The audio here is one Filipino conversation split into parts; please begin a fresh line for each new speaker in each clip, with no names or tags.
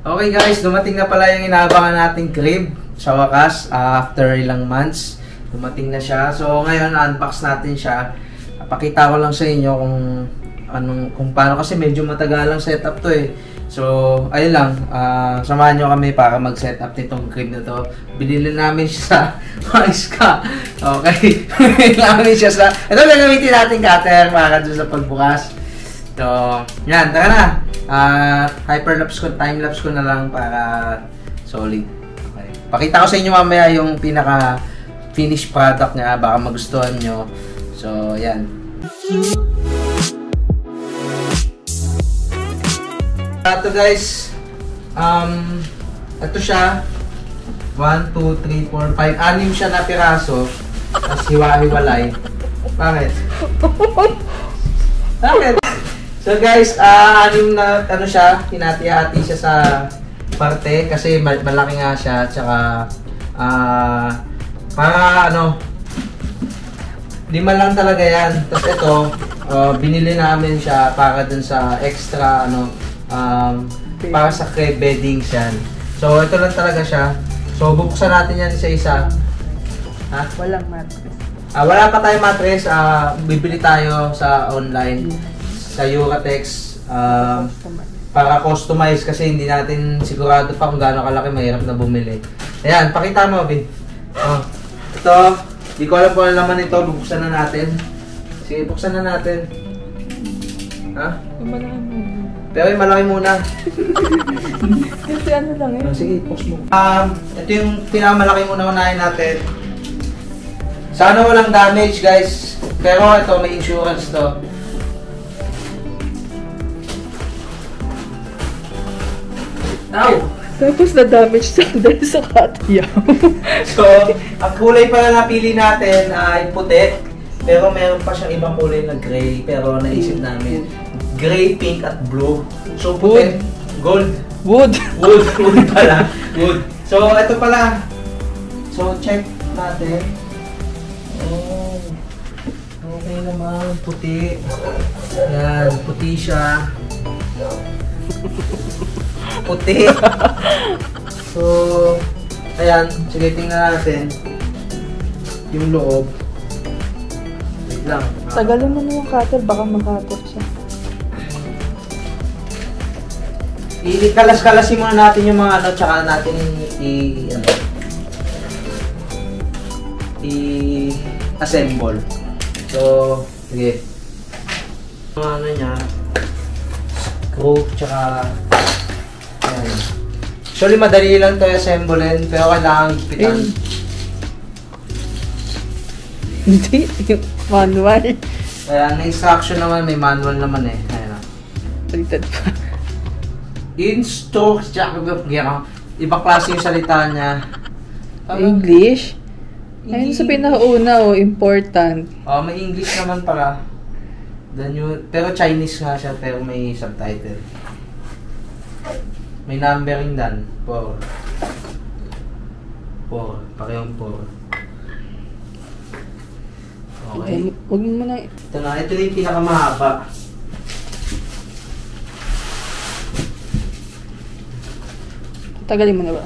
Okay guys, dumating na pala yung inaabangan nating crib sa wakas after ilang months. Dumating na siya. So ngayon unbox natin siya. Pakita ko lang sa inyo kung paano kasi medyo matagalang setup to eh. So ayun lang, samahan nyo kami para mag-setup nitong crib na to. Binili namin siya sa Maiska. Okay. Binili namin siya sa... Ito gagamitin natin cutter para dun sa pagbukas. So yan, tara na. Hyperlapse ko, timelapse ko na lang para solid. Okay. Pakita ko sa inyo mamaya yung pinaka finished product niya, baka magustuhan nyo. So, yan. Ito guys, ito siya. 1, 2, 3, 4, 5, 6 siya na piraso. Tapos hiwa-hiwalay. Bakit? Bakit? So guys, anim na ano siya, hinati-hati siya sa parte kasi malaki nga siya, tsaka para ano, 5 lang talaga yan. Tapos ito, binili namin siya para dun sa extra ano, para sa crib beddings yan. So ito lang talaga siya. So bubuksan natin yan isa-isa. Ha?
Walang mattress.
Wala pa tayong mattress, bibili tayo sa online. Sa Euratex para customize kasi hindi natin sigurado pa kung gaano kalaki, mahirap na bumili. Ayan, pakita mo, Bin. Ito, di ko alam kung ano naman ito, buksan na natin. Sige, buksan na natin. Ha?
Malaki muna.
Pero yung malaki muna.
Kasi ano lang eh.
Sige, post mo. Ito yung pinakamalaki muna unahin natin. Sana walang damage, guys. Pero ito, may insurance to. Ow!
Tapos na-damage siya dahil sa katiyam.
So, ang kulay pala napili natin ay puti. Pero meron pa siyang ibang kulay na gray. Pero naisip namin, gray, pink, at blue. So, puti, gold.
Wood.
Wood pala. Wood. So, ito pala. So, check natin. Oh, okay naman. Puti. Yan, puti siya. Puti. So, ayan. Sige, tingnan natin yung loob. Wait lang.
Tagalin mo na yung cutter, baka makatot siya.
Kalas-kalasin muna natin yung mga ano, tsaka natin i-assemble. So, sige. Mga ano niya, screw, tsaka ayan. Actually, madali lang ito i-assemblein, pero kailangan gipitan.
Hindi, manual.
Ayan, may instruction naman, may manual naman eh. Ayan.
Baliktad pa.
Ibang klase yung salita niya.
English? Ayun sa pinakauna, important.
May English naman pala. Pero Chinese nga siya, pero may subtitle. May numbering dan. 4. Pakiyong 4. Okay.
Huwag mo na.
Ito na yung pinakamahaba.
Tagalin mo na ba?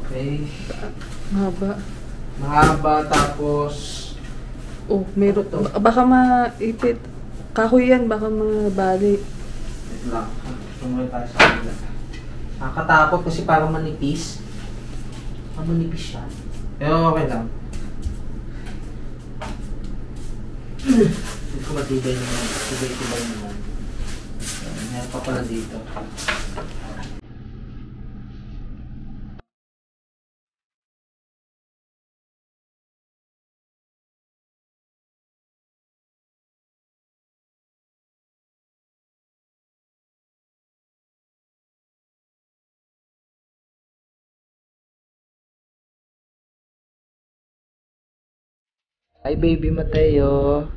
Okay.
Mahaba,
tapos...
Oh, meron. Baka maipit. Kahoy yan, baka mabali.
Wait lang. Tumuloy tayo sa kanila. Nakatakot kasi parang manipis. Manipis siya. Pero okay lang. Hindi ko matibay naman. Tibay naman. Meron pa pala dito. Hi baby Mateo.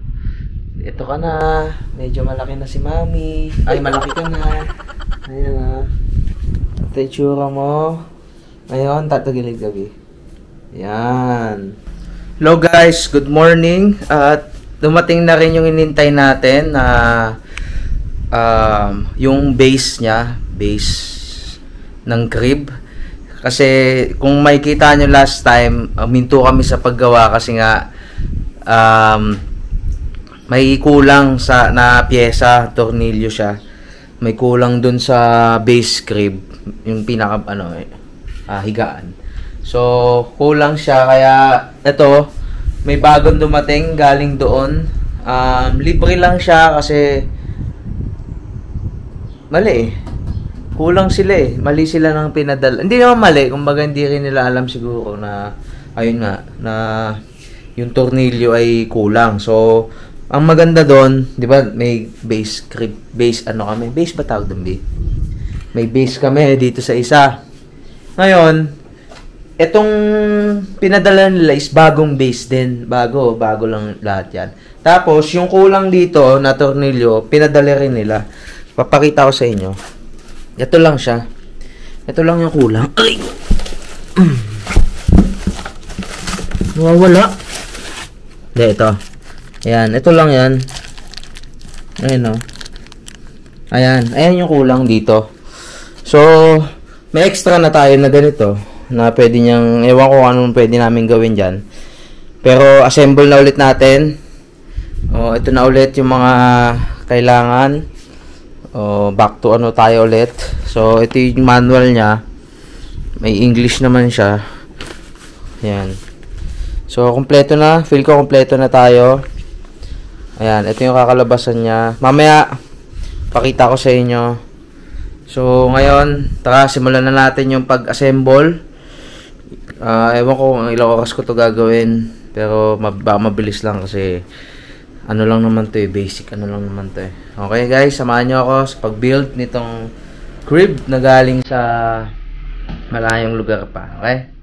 Ito ka na. Medyo malaki na si Mami. Ay, malaki ka na. Ayan na. Ito yung tsura mo. Ngayon, tatagilid gabi. Yan. Hello guys, good morning. At dumating na rin yung inintay natin na yung base niya, base ng crib. Kasi kung makikita nyo last time, minto kami sa paggawa kasi nga may kulang sa na pyesa, tornilyo siya. May kulang dun sa base crib, yung pinaka higaan. So kulang siya, kaya ito may bagong dumating galing doon. Libre lang siya kasi mali eh. Kulang sila eh. Mali sila ng pinadala. Hindi naman mali, kumbaga hindi rin nila alam siguro na ayun nga, na yung tornilyo ay kulang. So ang maganda doon, 'di ba, may base crib, base ano kami, base ba tawag doon, may base kami dito sa isa. Ngayon, etong pinadala nila is bagong base din, bago lang lahat 'yan. Tapos yung kulang dito na tornilyo, pinadala rin nila. Papakita ko sa inyo. Ito lang siya. Ito lang yung kulang. Ay. Nawawala. Hindi, ito. Ayan, ito lang yan. Ayan, o. Ayan, ayan yung kulang dito. So, may extra na tayo na ganito. Na pwede niyang, ewan ko anong pwede namin gawin dyan. Pero, assemble na ulit natin. O, ito na ulit yung mga kailangan. O, back to ano tayo ulit. So, ito yung manual niya. May English naman siya. Ayan. So, kompleto na. Feel ko kompleto na tayo. Ayan, ito yung kakalabasan niya. Mamaya, pakita ko sa inyo. So, ngayon, tara, simulan na natin yung pag-assemble. Ewan ko kung ilang oras ko to gagawin. Pero, baka mabilis lang kasi ano lang naman to eh, basic ano lang naman to eh. Okay guys, samahan nyo ako sa pag-build nitong crib na galing sa malayong lugar pa. Okay?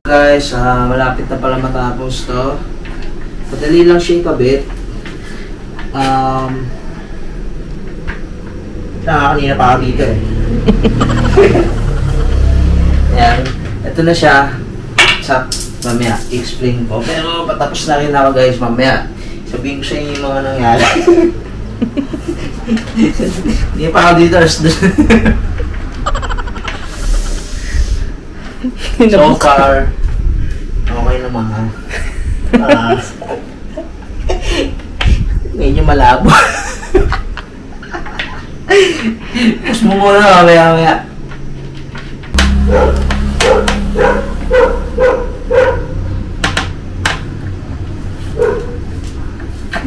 Guys, malapit na pala matapos to. Madali lang siya ikabit. Kanina pa ako dito eh. Ayan, ito na siya. Mamaya, explain ko. Pero patapos na rin ako guys, mamaya. Sabihin ko sa inyo yung mga nangyari. Hindi pa ako dito. So far, okay naman. Medyo malabo. Push mo muna, mamaya.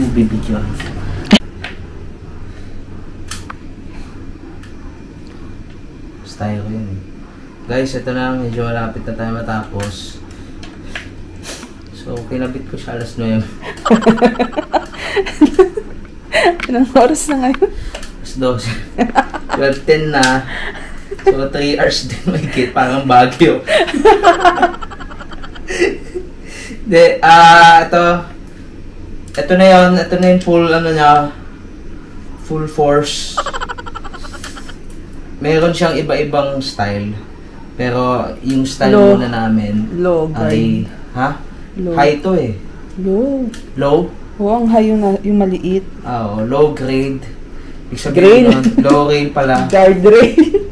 Bibidyo. Style ko yun eh. Guys, ito na, medyo malapit na tayo matapos. So, kinabit ko siya alas 9.
Ilang oras na ngayon?
Alas 12. 12:10 na. So, 3 hours din may kit. Parang Baguio. De, ito. Ito na yun. Ito na yung full, ano niya, full force. Meron siyang iba-ibang style. Pero, yung style
Low.
muna namin
Low
ay,
grade.
ha?
Low.
High to eh.
Low.
Low?
Oo, ang high yung maliit.
Oo, low grade. Ibig sabihin nun, low grade pala.
Guardrail.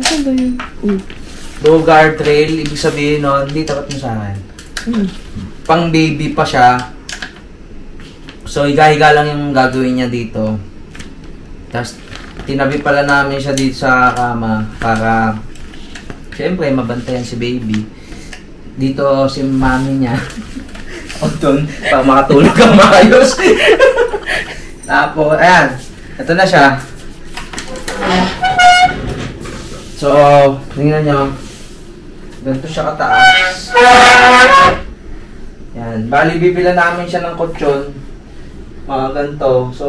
Ano ba yun?
Low guardrail, ibig sabihin nun, hindi tapat mo sa akin. Pang baby pa siya. So, higa-higa lang yung gagawin niya dito. Tapos, tinabi pala namin siya dito sa kama para, siyempre, mabantayan si baby. Dito si mami niya. O doon, para makatulog ang maayos. Tapos, ayan. Ito na siya. So, tingnan nyo. Ganito siya kataas. Yan. Bali, bibila namin siya ng kutsyon. Mga ganito. So,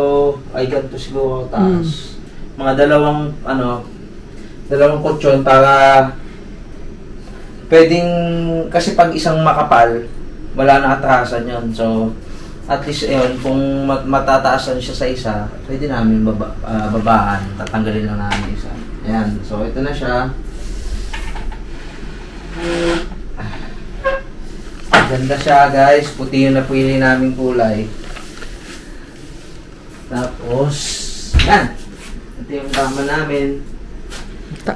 ay ganito siguro kataas. Mga dalawang kutsyon para pwedeng, kasi pag isang makapal, wala na atrasan yun. So, at least yun, kung matataasan siya sa isa, pwede namin babaan. Tatanggalin lang namin isa. Ayan. So, ito na siya. Ganda siya, guys. Puti yung napili naming kulay. Tapos, yan. Ito yung kama namin.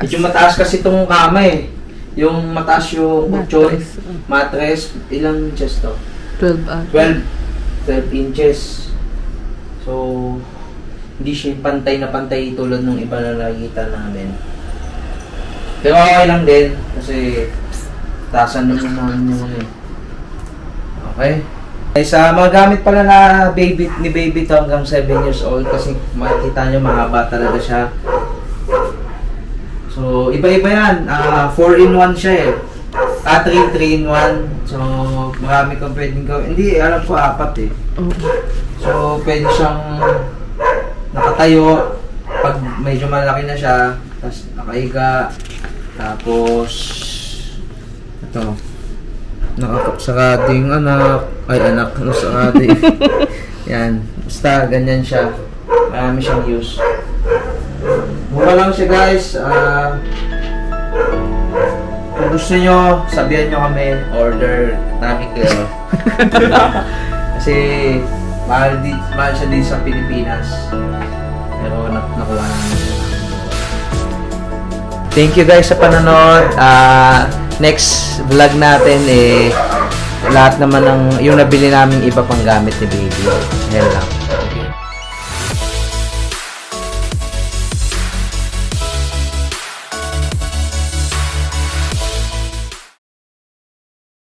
Medyo mataas kasi itong kama eh. Yung mataas yung kutsyon, mattress. Ilang inches to? 12 inches. So, hindi siya pantay na pantay tulad ng iba na nakikita namin. Pero okay lang din kasi taasan naman namin yung ano. Okay? Sa mga gamit pala na ni baby to hanggang 7 years old kasi makikita nyo mahaba talaga siya. So, iba-iba yan. 4-in-1 siya eh. 3-in-1. So, marami kang pwedeng gawin. Hindi, alam ko 4 eh. So, pwede siyang nakatayo. Pag medyo malaki na siya, tapos nakahiga. Tapos, ito. Nakasakado yung anak. Ay, anak. Nakasakado yung... Yan. Basta, ganyan siya. Marami siyang use. Mura lang siya, guys. Kung gusto nyo, sabihan nyo kami. Order namin kayo. Kasi, mahal siya din sa Pilipinas. Pero, nakuha namin siya. Thank you guys sa panonood. Next vlog natin lahat naman ng yung nabili namin iba pang gamit ni baby. Yan lang.